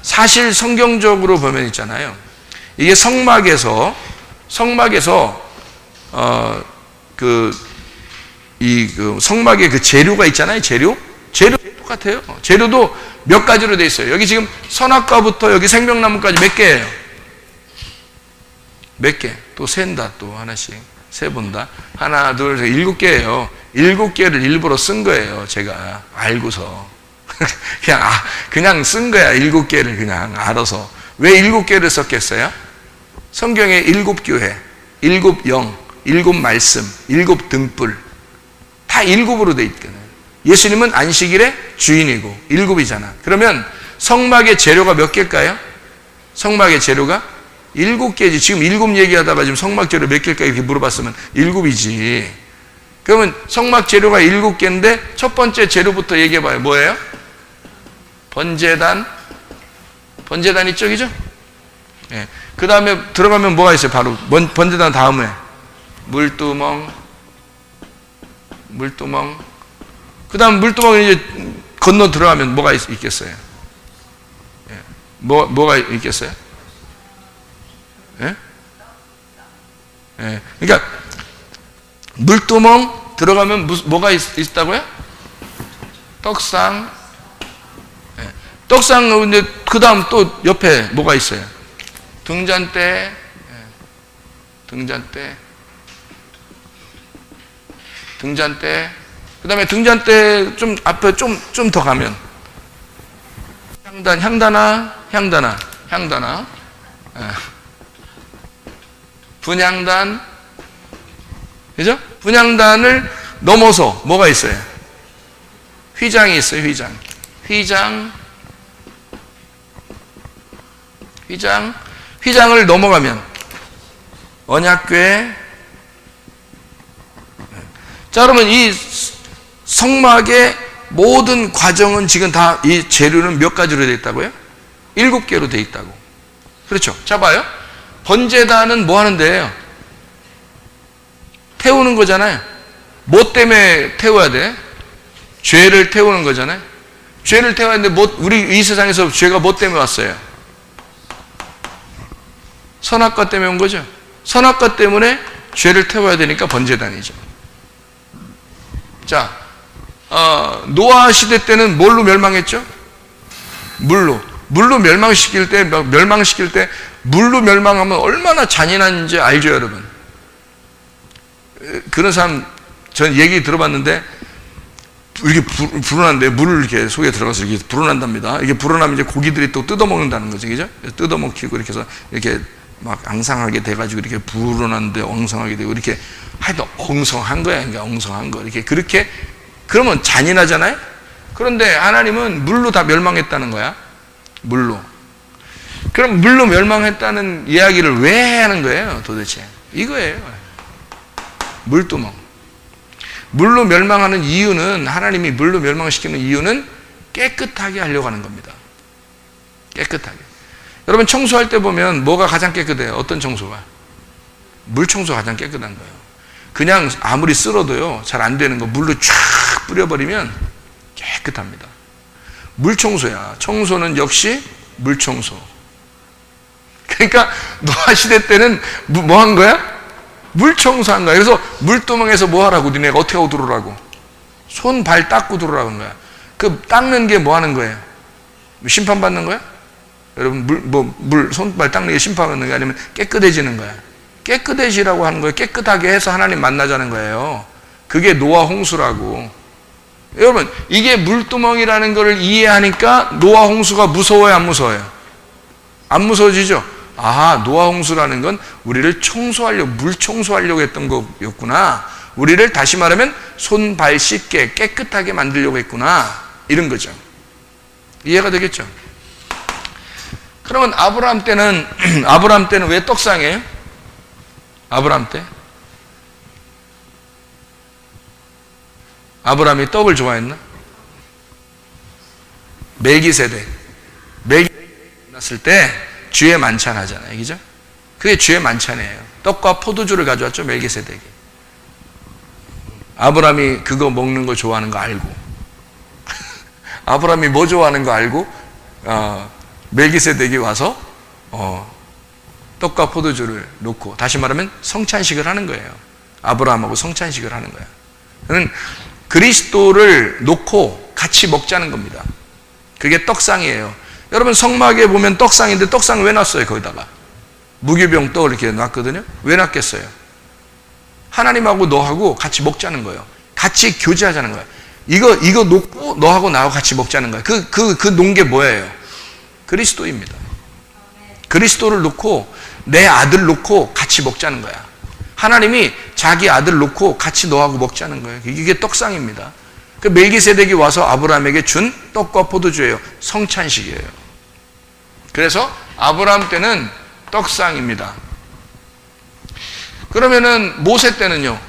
사실 성경적으로 보면 있잖아요. 이게 성막에서 성막의 그 재료가 있잖아요. 재료 똑같아요. 재료도 몇 가지로 돼 있어요. 여기 지금 선악과부터 여기 생명나무까지 몇 개예요? 몇 개? 또 센다, 또 하나씩 세본다. 하나, 둘, 셋, 7개예요. 7개를 일부러 쓴 거예요. 제가 알고서 그냥 쓴 거야. 7개를 그냥 알아서. 왜 7개를 썼겠어요? 성경에 7교회, 7영, 7말씀, 7등불 다 7으로 돼 있거든요. 예수님은 안식일의 주인이고 7이잖아. 그러면 성막의 재료가 몇 개일까요? 성막의 재료가 7개지. 지금 7 얘기하다가 지금 성막 재료 몇 개일까 이렇게 물어봤으면 7이지. 그러면 성막 재료가 7개인데 첫 번째 재료부터 얘기해봐요. 뭐예요? 번제단 있죠, 그죠? 예. 그 다음에 들어가면 뭐가 있어요? 바로 번제단 다음에 물두멍. 그 다음 물두멍을 이제 건너 들어가면 뭐가 있겠어요? 예. 뭐가 있겠어요? 예? 예. 그러니까 물두멍 들어가면 뭐가 있다고요? 떡상. 예. 떡상. 이제 그 다음 또 옆에 뭐가 있어요? 등잔대. 예. 등잔대. 그 다음에 등잔대 좀 앞에 좀 더 가면 향단아. 예. 분향단. 그죠? 분향단을 넘어서 뭐가 있어요? 휘장이 있어요. 휘장을 넘어가면 언약궤. 자, 그러면 이 성막의 모든 과정은 지금 다 이 재료는 몇 가지로 되어 있다고요? 7개로 되어 있다고. 그렇죠? 자, 봐요. 번제단은 뭐 하는 데예요? 태우는 거잖아요. 뭐 때문에 태워야 돼? 죄를 태우는 거잖아요. 죄를 태워야 하는데 우리 이 세상에서 죄가 뭐 때문에 왔어요? 선악과 때문에 온 거죠. 선악과 때문에 죄를 태워야 되니까 번제단이죠. 자, 노아 시대 때는 뭘로 멸망했죠? 물로 멸망시킬 때 물로 멸망하면 얼마나 잔인한지 알죠, 여러분? 그런 사람 전 얘기 들어봤는데 이렇게 불어난데 물을 이렇게 속에 들어가서 이렇게 불어난답니다. 이게 불어나면 이제 고기들이 또 뜯어먹는다는 거죠, 그죠? 뜯어먹히고 이렇게 해서 이렇게 막 앙상하게 돼가지고 이렇게 불어났는데 엉성하게 되고 이렇게 하여튼 엉성한 거야, 그러니까 엉성한 거 그렇게 그러면 잔인하잖아요. 그런데 하나님은 물로 다 멸망했다는 거야, 물로. 그럼 물로 멸망했다는 이야기를 왜 하는 거예요, 도대체? 이거예요. 물두멍. 물로 멸망하는 이유는, 하나님이 물로 멸망시키는 이유는 깨끗하게 하려고 하는 겁니다. 깨끗하게. 여러분 청소할 때 보면 뭐가 가장 깨끗해요? 어떤 청소가? 물 청소가 가장 깨끗한 거예요. 그냥 아무리 쓸어도요 잘 안 되는 거 물로 쫙 뿌려버리면 깨끗합니다. 물 청소야. 청소는 역시 물 청소. 그러니까 노아 시대 때는 뭐 한 거야? 물 청소한 거야. 그래서 물두멍에서 뭐 하라고? 니네가 어떻게 하고 들어오라고? 손, 발 닦고 들어오라고 한 거야. 그 닦는 게 뭐 하는 거예요? 심판받는 거야? 여러분 손발 닦는 게 심판받는 게 아니면 깨끗해지는 거야. 깨끗해지라고 하는 거예요. 깨끗하게 해서 하나님 만나자는 거예요. 그게 노아 홍수라고. 여러분 이게 물두멍이라는 걸 이해하니까 노아 홍수가 무서워요, 안 무서워요? 안 무서워지죠? 아, 노아 홍수라는 건 우리를 청소하려고, 물 청소하려고 했던 거였구나. 우리를 다시 말하면 손, 발 씻게 깨끗하게 만들려고 했구나, 이런 거죠. 이해가 되겠죠? 그러면 아브라함 때는 왜 떡상이에요? 아브라함 때? 아브라함이 떡을 좋아했나? 멜기세덱 만났을 때 주의 만찬 하잖아요, 그죠? 그게 주의 만찬이에요. 떡과 포도주를 가져왔죠, 멜기세덱이. 아브라함이 그거 먹는 거 좋아하는 거 알고 아브라함이 뭐 좋아하는 거 알고 멜기세덱이 와서 떡과 포도주를 놓고, 다시 말하면 성찬식을 하는 거예요. 아브라함하고 성찬식을 하는 거예요. 그는 그리스도를 놓고 같이 먹자는 겁니다. 그게 떡상이에요. 여러분, 성막에 보면 떡상인데 떡상 왜 놨어요? 거기다가 무교병 떡을 이렇게 놨거든요. 왜 놨겠어요? 하나님하고 너하고 같이 먹자는 거예요. 같이 교제하자는 거예요. 이거 놓고 너하고 나하고 같이 먹자는 거예요. 그 놓은 게 뭐예요? 그리스도입니다. 그리스도를 놓고 내 아들 놓고 같이 먹자는 거야. 하나님이 자기 아들 놓고 같이 너하고 먹자는 거예요. 이게 떡상입니다. 그 멜기세덱이 와서 아브라함에게 준 떡과 포도주예요. 성찬식이에요. 그래서 아브라함 때는 떡상입니다. 그러면은 모세 때는요?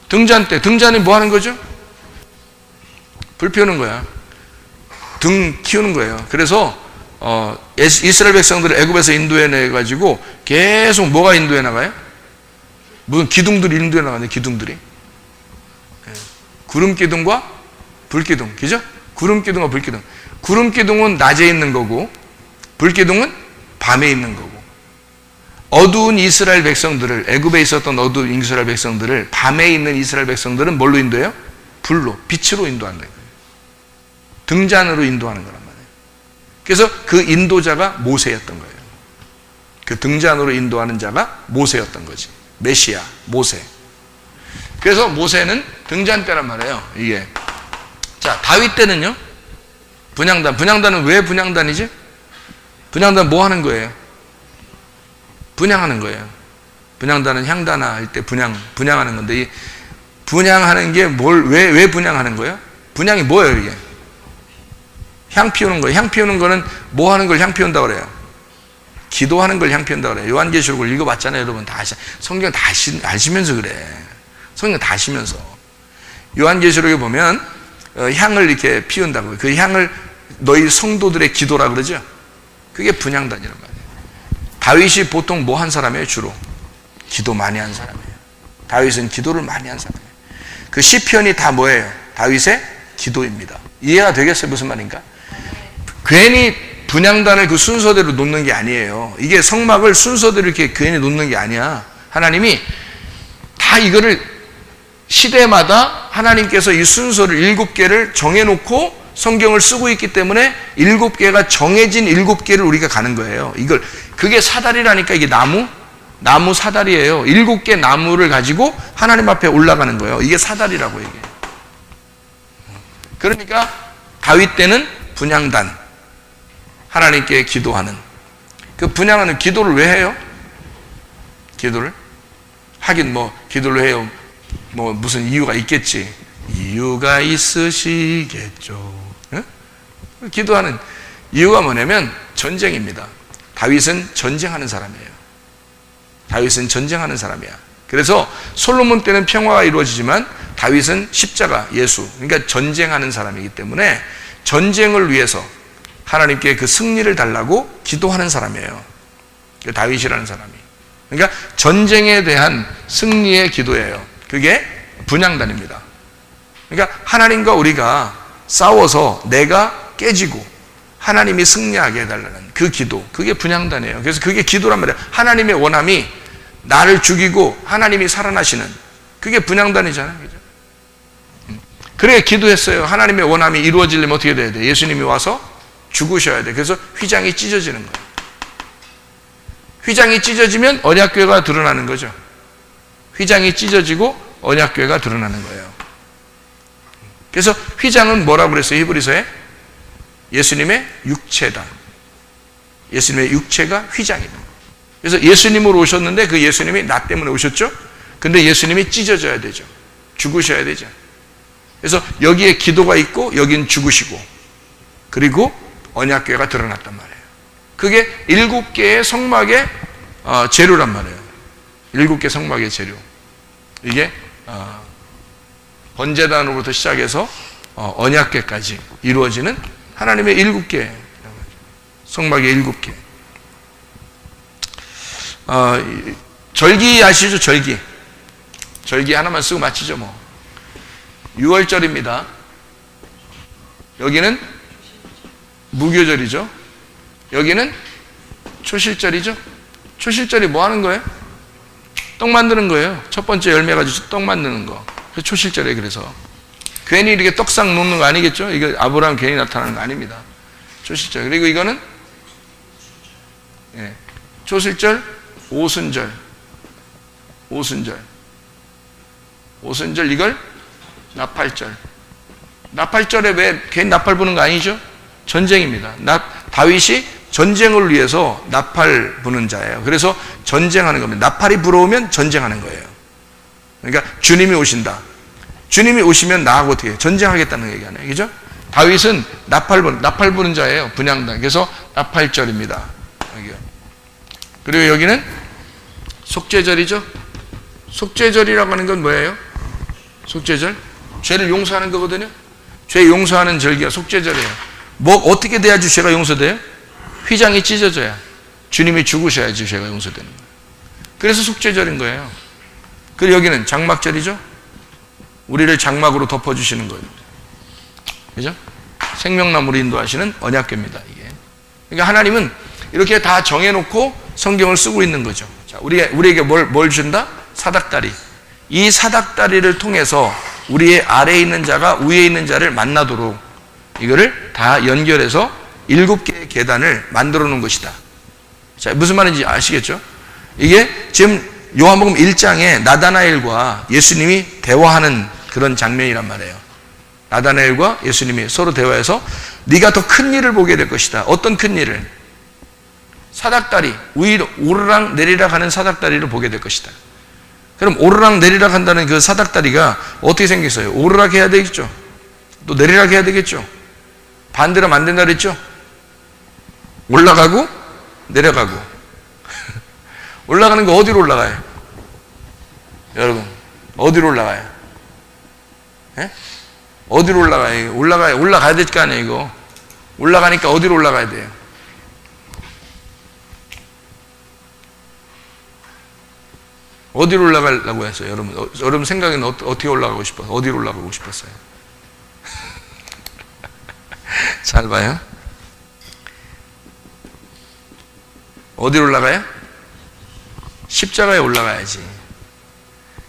등잔 때. 등잔이 뭐 하는 거죠? 불 피우는 거야. 등 키우는 거예요. 그래서 이스라엘 백성들을 애굽에서 인도해 내 가지고 계속 뭐가 인도해 나가요? 무슨 기둥들이 인도해 나가네. 기둥들이. 구름 기둥과 불 기둥, 그죠? 구름 기둥과 불 기둥. 구름 기둥은 낮에 있는 거고, 불 기둥은 밤에 있는 거고. 어두운 이스라엘 백성들을, 애굽에 있었던 어두운 이스라엘 백성들을, 밤에 있는 이스라엘 백성들은 뭘로 인도해요? 불로, 빛으로 인도한다. 등잔으로 인도하는 거란 말이에요. 그래서 그 인도자가 모세였던 거예요. 그 등잔으로 인도하는 자가 모세였던 거지. 메시아, 모세. 그래서 모세는 등잔 때란 말이에요. 이게. 자, 다윗 때는요? 분향단. 분향단은 왜 분향단이지? 분향단 뭐 하는 거예요? 분향하는 거예요. 분향단은 향단할 때 분향하는 건데, 이 분향하는 게 왜 분향하는 거예요? 분향이 뭐예요, 이게? 향 피우는 거예요. 향 피우는 거는 뭐 하는 걸 향 피운다고 그래요? 기도하는 걸 향 피운다고 그래요. 요한계시록을 읽어봤잖아요, 여러분. 성경 다 아시면서 그래. 성경 다 아시면서. 요한계시록에 보면 향을 이렇게 피운다고요. 그 향을 너희 성도들의 기도라 그러죠. 그게 분향단이란 말이에요. 다윗이 보통 뭐 한 사람이에요? 주로 기도 많이 한 사람이에요. 다윗은 기도를 많이 한 사람이에요. 그 시편이 다 뭐예요? 다윗의 기도입니다. 이해가 되겠어요? 무슨 말인가? 괜히 분향단을 그 순서대로 놓는 게 아니에요. 이게 성막을 순서대로 이렇게 괜히 놓는 게 아니야. 하나님이 다 이거를 시대마다 하나님께서 이 순서를 7개를 정해놓고 성경을 쓰고 있기 때문에 7개가 정해진 7개를 우리가 가는 거예요. 그게 사다리라니까. 이게 나무 사다리예요. 7개 나무를 가지고 하나님 앞에 올라가는 거예요. 이게 사다리라고 이게. 그러니까 다윗 때는 분향단, 하나님께 기도하는. 그 분향하는 기도를 왜 해요? 기도를? 하긴 기도를 해요. 무슨 이유가 있겠지. 이유가 있으시겠죠. 네? 기도하는 이유가 뭐냐면 전쟁입니다. 다윗은 전쟁하는 사람이에요. 다윗은 전쟁하는 사람이야. 그래서 솔로몬 때는 평화가 이루어지지만 다윗은 십자가, 예수, 그러니까 전쟁하는 사람이기 때문에 전쟁을 위해서 하나님께 그 승리를 달라고 기도하는 사람이에요. 그 다윗이라는 사람이. 그러니까 전쟁에 대한 승리의 기도예요. 그게 분향단입니다. 그러니까 하나님과 우리가 싸워서 내가 깨지고 하나님이 승리하게 해달라는 그 기도, 그게 분향단이에요. 그래서 그게 기도란 말이에요. 하나님의 원함이 나를 죽이고 하나님이 살아나시는, 그게 분향단이잖아요. 그죠? 그래 기도했어요. 하나님의 원함이 이루어지려면 어떻게 돼야 돼? 예수님이 와서 죽으셔야 돼. 그래서 휘장이 찢어지는 거예요. 휘장이 찢어지면 언약궤가 드러나는 거죠. 휘장이 찢어지고 언약궤가 드러나는 거예요. 그래서 휘장은 뭐라고 그랬어요? 히브리서에? 예수님의 육체다. 예수님의 육체가 휘장이다. 그래서 예수님으로 오셨는데 그 예수님이 나 때문에 오셨죠? 근데 예수님이 찢어져야 되죠. 죽으셔야 되죠. 그래서 여기에 기도가 있고 여긴 죽으시고 그리고 언약궤가 드러났단 말이에요. 그게 7개의 성막의 재료란 말이에요. 7개 성막의 재료. 이게 번제단으로부터 시작해서 언약궤까지 이루어지는 하나님의 7개 성막의 7개. 절기 아시죠? 절기 하나만 쓰고 마치죠 뭐. 6월절입니다. 여기는 무교절이죠. 여기는 초실절이죠. 초실절이 뭐 하는 거예요? 떡 만드는 거예요. 첫 번째 열매 가지고 떡 만드는 거. 그래서 초실절이에요. 그래서 괜히 이렇게 떡상 놓는 거 아니겠죠? 이거 아브라함 괜히 나타나는 거 아닙니다. 초실절. 그리고 이거는 초실절, 오순절. 오순절 이걸 나팔절. 나팔절에 왜 괜히 나팔 부는 거 아니죠? 전쟁입니다. 다윗이 전쟁을 위해서 나팔 부는 자예요. 그래서 전쟁하는 겁니다. 나팔이 불어오면 전쟁하는 거예요. 그러니까 주님이 오신다. 주님이 오시면 나하고 어떻게 해요? 전쟁하겠다는 얘기하네요. 그죠? 다윗은 나팔 부는 자예요. 분향단. 그래서 나팔절입니다. 여기요. 그리고 여기는 속죄절이죠. 속죄절이라고 하는 건 뭐예요? 속죄절? 죄를 용서하는 거거든요. 죄 용서하는 절기가 속죄절이에요. 뭐 어떻게 돼야지 죄가 용서돼요? 휘장이 찢어져야, 주님이 죽으셔야지 죄가 용서되는 거예요. 그래서 속죄절인 거예요. 그리고 여기는 장막절이죠. 우리를 장막으로 덮어주시는 거예요. 그죠? 생명나무로 인도하시는 언약궤입니다. 이게. 그러니까 하나님은 이렇게 다 정해놓고 성경을 쓰고 있는 거죠. 자, 우리에게 뭘 준다? 사닥다리. 이 사닥다리를 통해서 우리의 아래에 있는 자가 위에 있는 자를 만나도록 이거를 다 연결해서 7개의 계단을 만들어 놓은 것이다. 자, 무슨 말인지 아시겠죠? 이게 지금 요한복음 1장에 나다나엘과 예수님이 대화하는 그런 장면이란 말이에요. 나다나엘과 예수님이 서로 대화해서 네가 더 큰 일을 보게 될 것이다. 어떤 큰 일을? 사닥다리, 위로 오르락 내리락 하는 사닥다리를 보게 될 것이다. 그럼 오르락 내리락 한다는 그 사닥다리가 어떻게 생겼어요? 오르락 해야 되겠죠. 또 내리락 해야 되겠죠. 반대로 하면 안 된다 그랬죠. 올라가고 내려가고. 올라가는 거 어디로 올라가요? 여러분 어디로 올라가요? 예? 어디로 올라가요? 올라가야 될 거 아니에요. 이거 올라가니까 어디로 올라가야 돼요? 어디로 올라가려고 했어요? 여러분 생각에는 어떻게 올라가고 싶어요? 어디로 올라가고 싶었어요? 잘 봐요. 어디로 올라가요? 십자가에 올라가야지.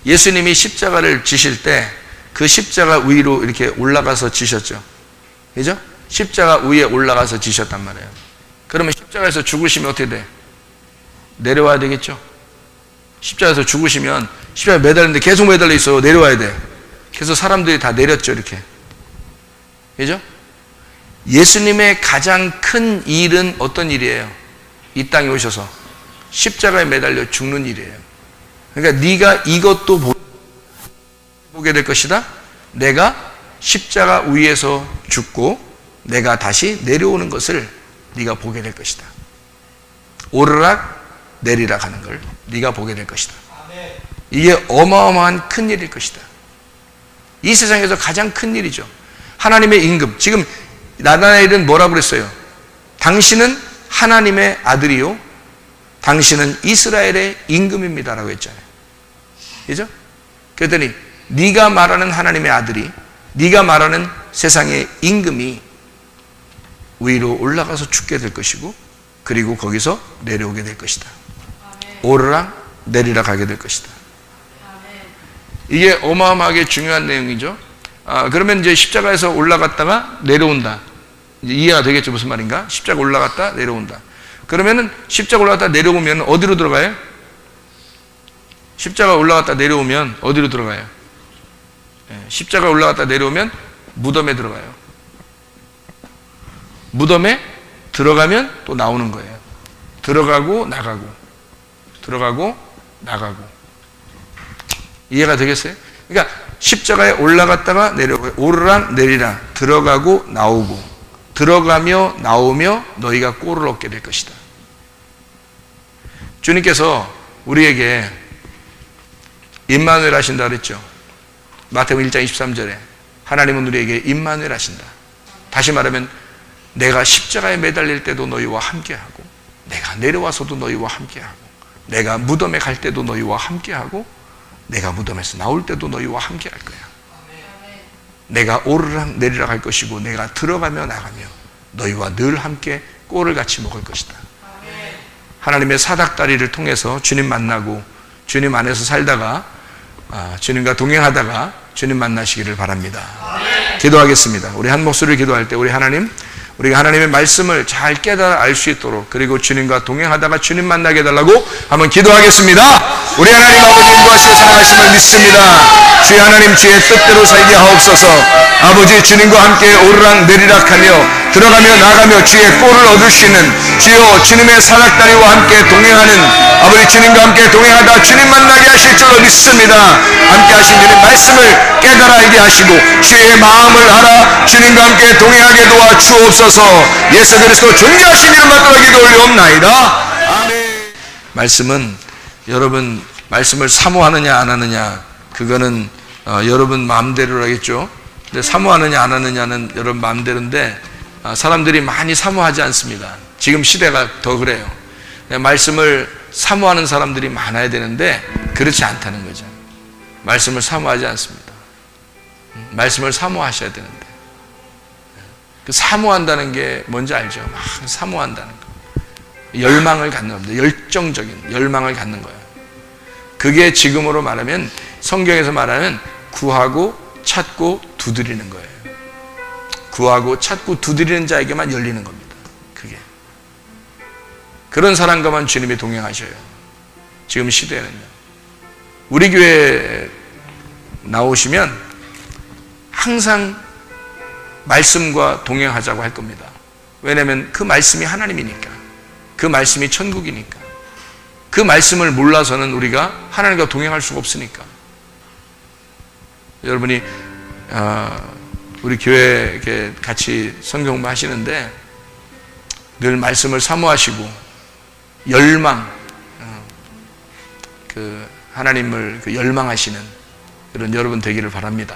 예수님이 십자가를 지실 때 그 십자가 위로 이렇게 올라가서 지셨죠. 그죠? 십자가 위에 올라가서 지셨단 말이에요. 그러면 십자가에서 죽으시면 어떻게 돼? 내려와야 되겠죠? 십자가에서 죽으시면 십자가에 매달리는데 계속 매달려 있어요. 내려와야 돼. 그래서 사람들이 다 내렸죠. 이렇게. 그죠? 예수님의 가장 큰 일은 어떤 일이에요? 이 땅에 오셔서 십자가에 매달려 죽는 일이에요. 그러니까 네가 이것도 보게 될 것이다. 내가 십자가 위에서 죽고 내가 다시 내려오는 것을 네가 보게 될 것이다. 오르락 내리락 하는 걸 네가 보게 될 것이다. 이게 어마어마한 큰 일일 것이다. 이 세상에서 가장 큰 일이죠. 하나님의 임금. 지금 나다나엘은 뭐라고 그랬어요? 당신은 하나님의 아들이요 당신은 이스라엘의 임금입니다라고 했잖아요. 그죠? 그랬더니 네가 말하는 하나님의 아들이, 네가 말하는 세상의 임금이 위로 올라가서 죽게 될 것이고 그리고 거기서 내려오게 될 것이다. 오르락 내리락 하게 될 것이다. 이게 어마어마하게 중요한 내용이죠. 그러면 이제 십자가에서 올라갔다가 내려온다. 이제 이해가 되겠죠? 무슨 말인가? 십자가 올라갔다 내려온다. 그러면은 십자가 올라갔다 내려오면 어디로 들어가요? 십자가 올라갔다 내려오면 어디로 들어가요? 십자가 올라갔다 내려오면 무덤에 들어가요. 무덤에 들어가면 또 나오는 거예요. 들어가고 나가고 들어가고 나가고. 이해가 되겠어요? 그러니까 십자가에 올라갔다가 내려오고 오르락 내리락 들어가고 나오고 들어가며 나오며 너희가 꼴을 얻게 될 것이다. 주님께서 우리에게 임마누엘 하신다 그랬죠. 마태복음 1장 23절에 하나님은 우리에게 임마누엘 하신다. 다시 말하면 내가 십자가에 매달릴 때도 너희와 함께하고 내가 내려와서도 너희와 함께하고 내가 무덤에 갈 때도 너희와 함께하고 내가 무덤에서 나올 때도 너희와 함께할 거야. 내가 오르락 내리락 할 것이고 내가 들어가며 나가며 너희와 늘 함께 꼴을 같이 먹을 것이다. 하나님의 사닥다리를 통해서 주님 만나고 주님 안에서 살다가 주님과 동행하다가 주님 만나시기를 바랍니다. 기도하겠습니다. 우리 한 목소리를 기도할 때 우리 하나님, 우리가 하나님의 말씀을 잘 깨달아 알 수 있도록, 그리고 주님과 동행하다가 주님 만나게 해달라고 한번 기도하겠습니다. 우리 하나님 아버지 인도하시고 사랑하심을 믿습니다. 주의 하나님, 주의 뜻대로 살게 하옵소서. 아버지, 주님과 함께 오르락 내리락하며 들어가며 나가며 주의 꼴을 얻을 수 있는, 주여 주님의 사닥다리와 함께 동행하는 아버지, 주님과 함께 동행하다 주님 만나게 하실 줄로 믿습니다. 함께 하신 주님 말씀을 깨달아 알게 하시고 주의 마음을 알아 주님과 함께 동행하게 도와 주옵소서. 예수 그리스도 존귀하신 이름 받들어 기도 올리옵나이다. 아멘. 말씀은, 여러분 말씀을 사모하느냐 안 하느냐, 그거는 여러분 마음대로라겠죠. 근데 사모하느냐 안 하느냐는 여러분 마음대로인데 사람들이 많이 사모하지 않습니다. 지금 시대가 더 그래요. 말씀을 사모하는 사람들이 많아야 되는데 그렇지 않다는 거죠. 말씀을 사모하지 않습니다. 말씀을 사모하셔야 되는데, 그 사모한다는 게 뭔지 알죠? 막 사모한다는 거, 열망을 갖는 겁니다. 열정적인 열망을 갖는 거예요. 그게 지금으로 말하면, 성경에서 말하면 구하고 찾고 두드리는 거예요. 구하고 찾고 두드리는 자에게만 열리는 겁니다. 그게, 그런 사람과만 주님이 동행하셔요. 지금 시대에는요. 우리 교회에 나오시면 항상 말씀과 동행하자고 할 겁니다. 왜냐하면 그 말씀이 하나님이니까, 그 말씀이 천국이니까, 그 말씀을 몰라서는 우리가 하나님과 동행할 수가 없으니까. 여러분이 우리 교회에 이렇게 같이 성경 공부 하시는데 늘 말씀을 사모하시고 열망, 그 하나님을 열망하시는 그런 여러분 되기를 바랍니다.